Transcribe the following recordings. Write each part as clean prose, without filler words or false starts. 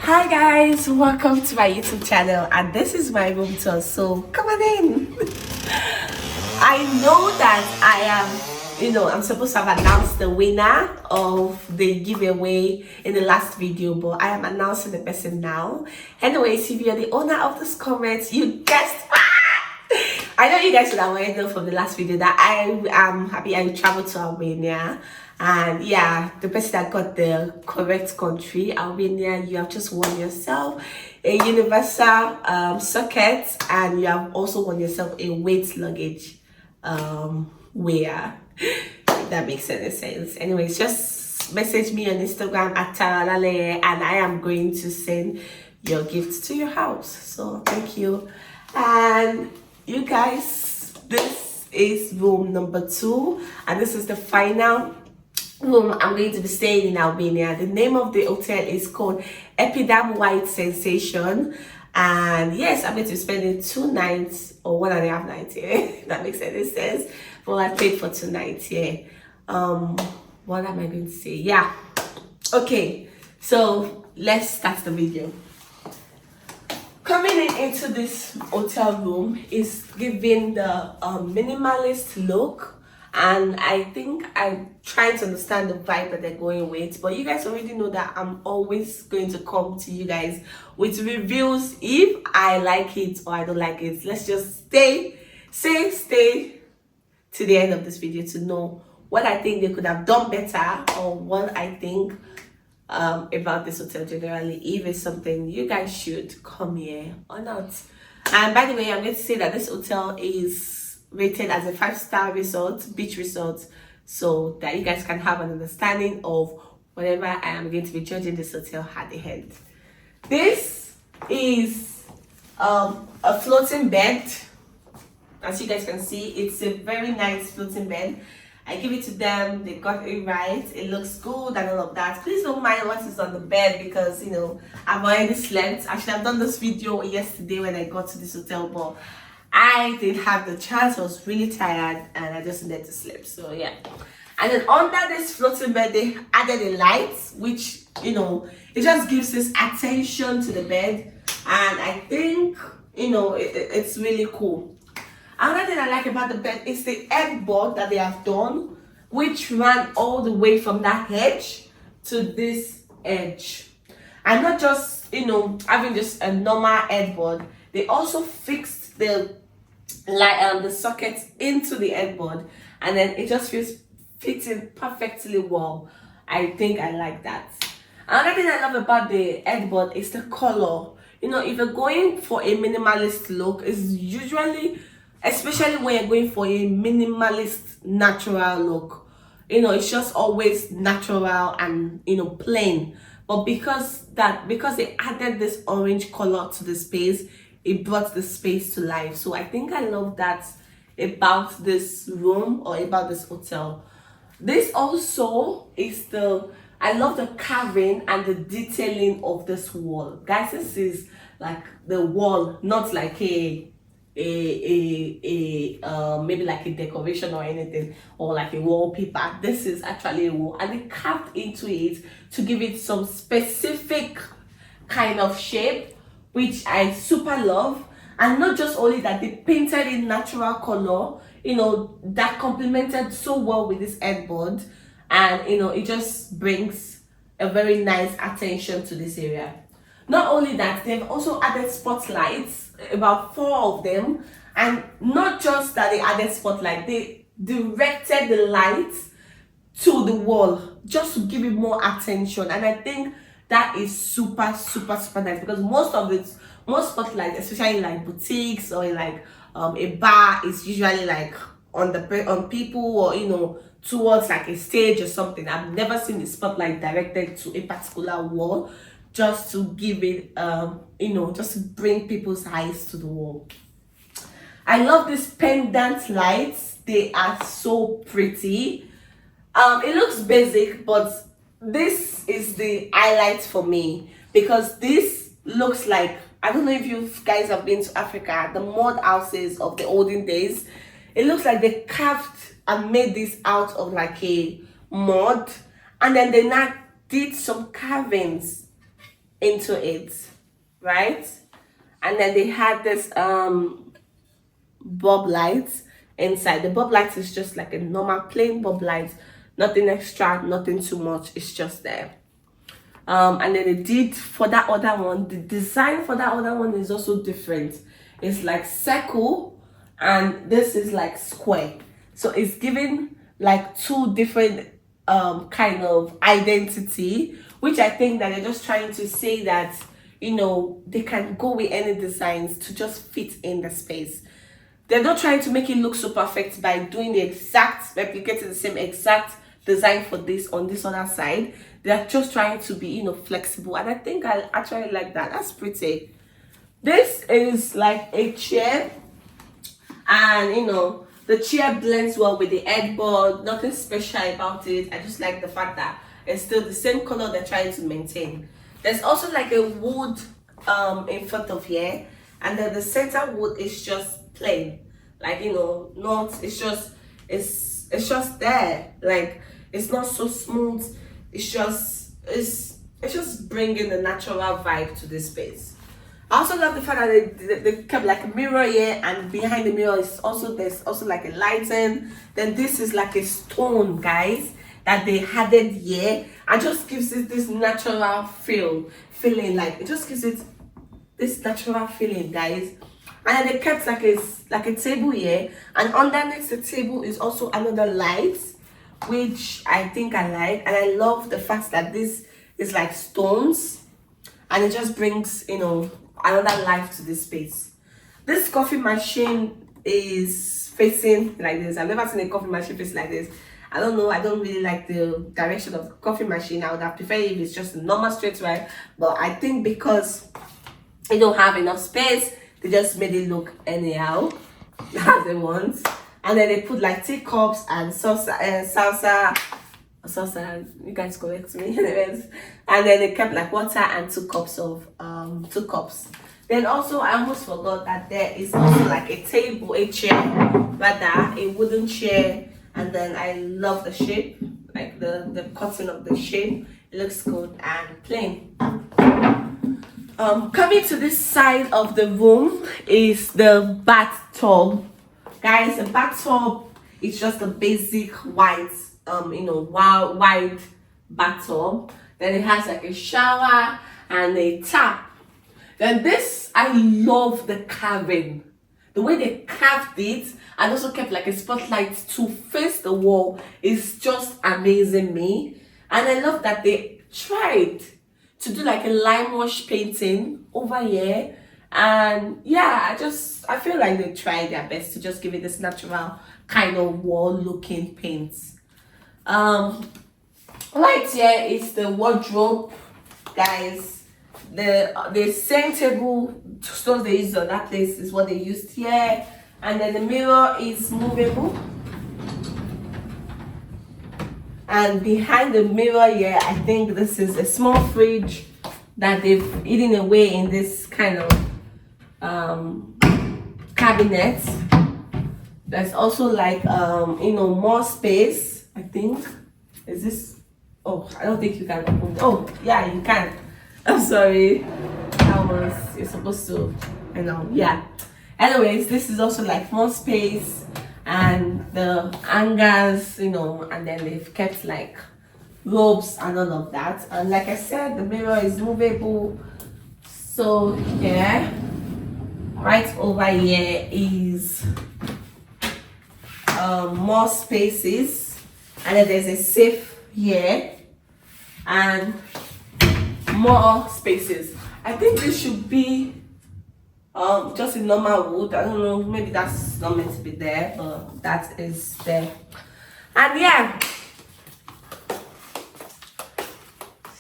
Hi guys, welcome to my YouTube channel, and this is my room tour, so come on in. I know that I'm supposed to have announced the winner of the giveaway in the last video, but I am announcing the person now. Anyways, if you're the owner of this comment, you guessed. I know you guys would have already known from the last video that I am happy I traveled to Albania. And yeah, the person that got the correct country, Albania, you have just won yourself a universal socket, and you have also won yourself a weight luggage wear. If that makes any sense. Anyways, just message me on Instagram at Taralale, and I am going to send your gifts to your house. So thank you. And you guys, this is room number 2, and this is the final room I'm going to be staying in Albania. The name of the hotel is called Epidam White Sensation, and yes, I'm going to be spending 2 nights or 1.5 nights here. That makes any sense. Well, I paid for 2 nights here. What am I going to say? Yeah, okay, so let's start the video. Coming into this hotel room is giving the minimalist look, and I think I'm trying to understand the vibe that they're going with. But you guys already know that I'm always going to come to you guys with reviews if I like it or I don't like it. Let's just stay to the end of this video to know what I think they could have done better, or what I think about this hotel generally, if it's something you guys should come here or not. And by the way, I'm going to say that this hotel is rated as a 5-star resort, beach resort, so that you guys can have an understanding of whatever I am going to be judging this hotel at the end. This is a floating bed. As you guys can see, it's a very nice floating bed. I give it to them, they got it right, it looks good and all of that. Please don't mind what is on the bed, because I've already slept. I should have done this video yesterday when I got to this hotel, but I didn't have the chance. I was really tired and I just needed to sleep, so yeah. And then under this floating bed, they added a light, which it just gives this attention to the bed, and I think it's really cool. Another thing I like about the bed is the headboard that they have done, which ran all the way from that edge to this edge. And not just, having just a normal headboard, they also fixed the sockets into the headboard, and then it just feels fitting perfectly well. I think I like that. Another thing I love about the headboard is the color. If you're going for a minimalist look, it's usually, especially when you're going for a minimalist natural look, it's just always natural and plain. But because they added this orange color to the space, it brought the space to life. So I think I love that about this room, or about this hotel. This also is I love the carving and the detailing of this wall, guys. This is like the wall, not like maybe like a decoration or anything, or like a wallpaper. This is actually a wall, and they carved into it to give it some specific kind of shape, which I super love. And not just only that, they painted in natural color, that complemented so well with this headboard, and it just brings a very nice attention to this area. Not only that, they've also added spotlights, about 4 of them. And not just that they added spotlight, they directed the lights to the wall just to give it more attention. And I think that is super nice, because most spotlights, especially like boutiques or like a bar, is usually like on people, or towards like a stage or something. I've never seen the spotlight directed to a particular wall, just to give it just to bring people's eyes to the wall. I love these pendant lights. They are so pretty. It looks basic, but this is the highlight for me, because this looks like, I don't know if you guys have been to Africa, the mud houses of the olden days. It looks like they carved and made this out of like a mud, and then they now did some carvings into it, right? And then they had this bulb light inside. The bulb light is just like a normal plain bulb light, nothing extra, nothing too much, it's just there. And then they did for that other one, the design for that other one is also different. It's like circle and this is like square, so it's giving like two different kind of identity, which I think that they're just trying to say that, you know, they can go with any designs to just fit in the space. They're not trying to make it look so perfect by doing the exact, replicating the same exact design for this on this other side. They're just trying to be, you know, flexible, and I think I actually like that. That's pretty. This is like a chair, and you know, the chair blends well with the headboard. Nothing special about it. I just like the fact that it's still the same color they're trying to maintain. There's also like a wood in front of here, and then the center wood is just plain, like, you know, not, it's just there, like it's not so smooth. It's just bringing the natural vibe to this space. I also love the fact that they kept like a mirror here, and behind the mirror is also, there's also like a lighting. Then this is like a stone, guys, that they added here, and just gives it this natural feeling, like it just gives it this natural feeling, guys. And then they kept like a table here, and underneath the table is also another light, which I think I like. And I love the fact that this is like stones, and it just brings, you know, another life to this space. This coffee machine is facing like this. I've never seen a coffee machine face like this. I don't know, I don't really like the direction of the coffee machine. I would have preferred if it's just a normal straight right, but I think because they don't have enough space, they just made it look anyhow as they want. And then they put like teacups and salsa, you guys correct me. Anyways, and then they kept like water and 2 cups of 2 cups. Then also I almost forgot that there is also like a chair, rather a wooden chair. And then I love the shape, like the cutting of the shape. It looks good and plain. Coming to this side of the room is the bathtub. Guys, the bathtub is just a basic white, wide bathtub. Then it has like a shower and a tap. Then this, I love the carving. The way they carved it, and also kept like a spotlight to face the wall, is just amazing me. And I love that they tried to do like a lime wash painting over here. And yeah, I feel like they tried their best to just give it this natural kind of wall looking paint. Right here is the wardrobe, guys. The same table stones they used on that place is what they used here. And then the mirror is movable. And behind the mirror here, I think this is a small fridge that they've hidden away in this kind of cabinet. There's also like more space, I think. Is this? Oh, I don't think you can open. Oh yeah, you can. I'm sorry, you're supposed to, yeah. Anyways, this is also like more space, and the hangers, and then they've kept like ropes and all of that. And like I said, the mirror is movable. So yeah, right over here is more spaces, and then there's a safe here and more spaces. I think this should be just a normal wood. I don't know, maybe that's not meant to be there, but that is there. And yeah,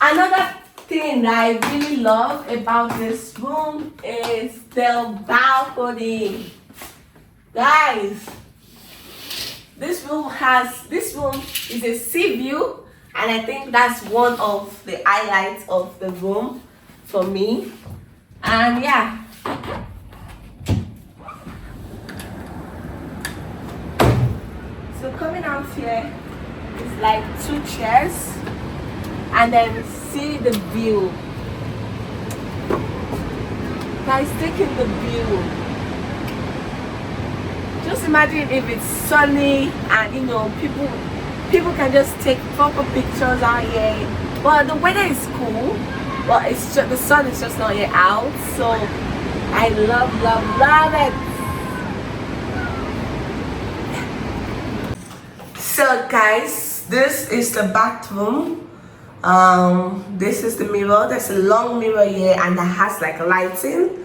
another thing that I really love about this room is the balcony. Guys, this room is a sea view, and I think that's one of the highlights of the room for me. And yeah, so coming out here is like 2 chairs, and then see the view. Guys, taking the view. Just imagine if it's sunny and you know people can just take proper pictures out here. Well, the weather is cool, but it's just the sun is just not yet out. So I love it. So guys, this is the bathroom. This is the mirror. There's a long mirror here and that has like lighting.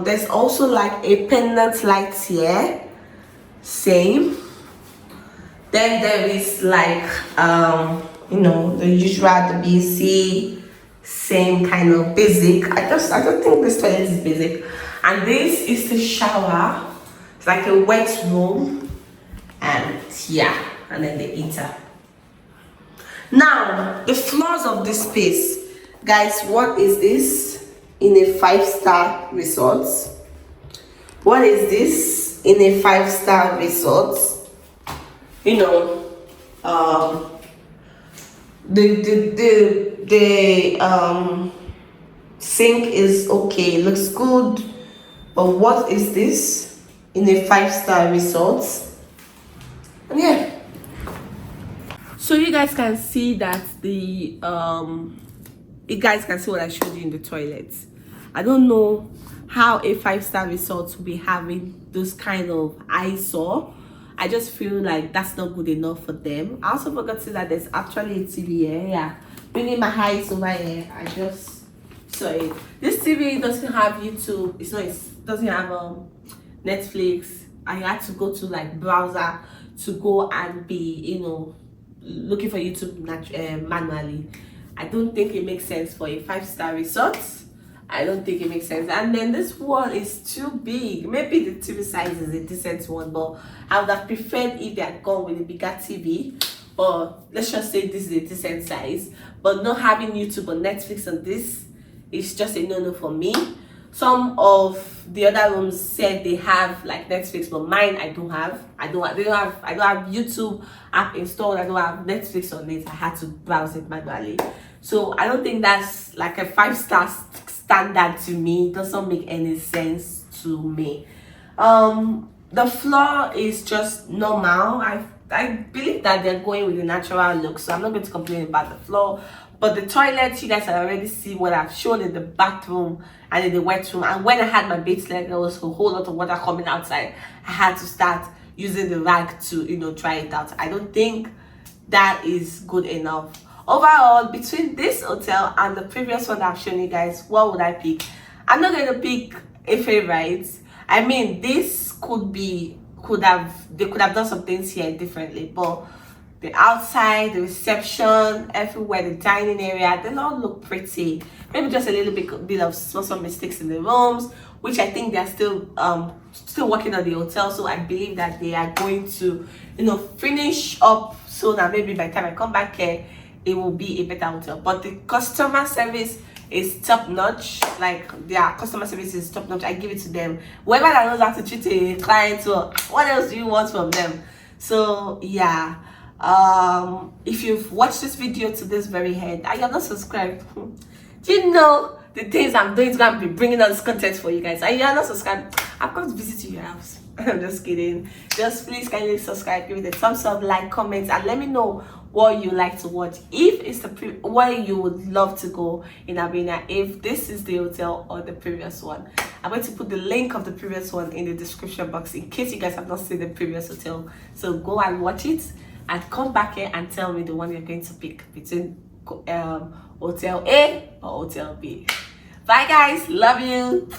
There's also like a pendant light here, same. Then there is like you know, the usual, the BC, same kind of basic. I don't think this toilet is basic. And this is the shower. It's like a wet room, and yeah, and then the heater. Now the floors of this space, guys. What is this in a 5-star resort? What is this in a 5-star resort? You know, the sink is okay, looks good, but what is this in a 5-star resort? And yeah, so you guys can see that you guys can see what I showed you in the toilet. I don't know how a 5-star resort will be having those kind of eyesore. I just feel like that's not good enough for them. I also forgot to say that there's actually a TV here. Yeah, bringing my eyes over here. I just saw it. This TV doesn't have YouTube. It doesn't have Netflix. I had to go to like browser to go and be, you know, looking for YouTube manually. I don't think it makes sense for a 5-star resort. I don't think it makes sense. And then this wall is too big. Maybe the TV size is a decent one, but I would have preferred if they had gone with a bigger TV. Or let's just say this is a decent size. But not having YouTube or Netflix on this is just a no-no for me. Some of the other rooms said they have like Netflix, but mine I don't have. I don't have YouTube app installed. I don't have Netflix on it. I had to browse it manually. So I don't think that's like a 5-star standard to me. It doesn't make any sense to me. The floor is just normal. I believe that they're going with the natural look, so I'm not going to complain about the floor. But the toilet, you guys have already seen what I've shown in the bathroom and in the wet room. And when I had my bath leg, there was a whole lot of water coming outside. I had to start using the rag to, you know, try it out. I don't think that is good enough. Overall, between this hotel and the previous one I've shown you guys, what would I pick? I'm not going to pick a favorite. I mean, this they could have done some things here differently, but the outside, the reception, everywhere, the dining area, they all look pretty. Maybe just a little bit of small mistakes in the rooms, which I think they're still working on the hotel. So I believe that they are going to, you know, finish up soon, and maybe by the time I come back here, it will be a better hotel. But the customer service is top notch. Like, their customer service is top notch. I give it to them. Whoever that knows how to treat a client, so what else do you want from them? So yeah, if you've watched this video to this very end and you're not subscribed, do you know the things I'm doing is going to be bringing out this content for you guys, and you're not subscribed, I'm going to visit your house. I'm just kidding. Just please kindly subscribe, give it a thumbs up, like, comment, and let me know what you like to watch. If it's the where you would love to go in Albania, if this is the hotel or the previous one. I'm going to put the link of the previous one in the description box in case you guys have not seen the previous hotel. So go and watch it and come back here and tell me the one you're going to pick between hotel A or hotel B. Bye guys, love you.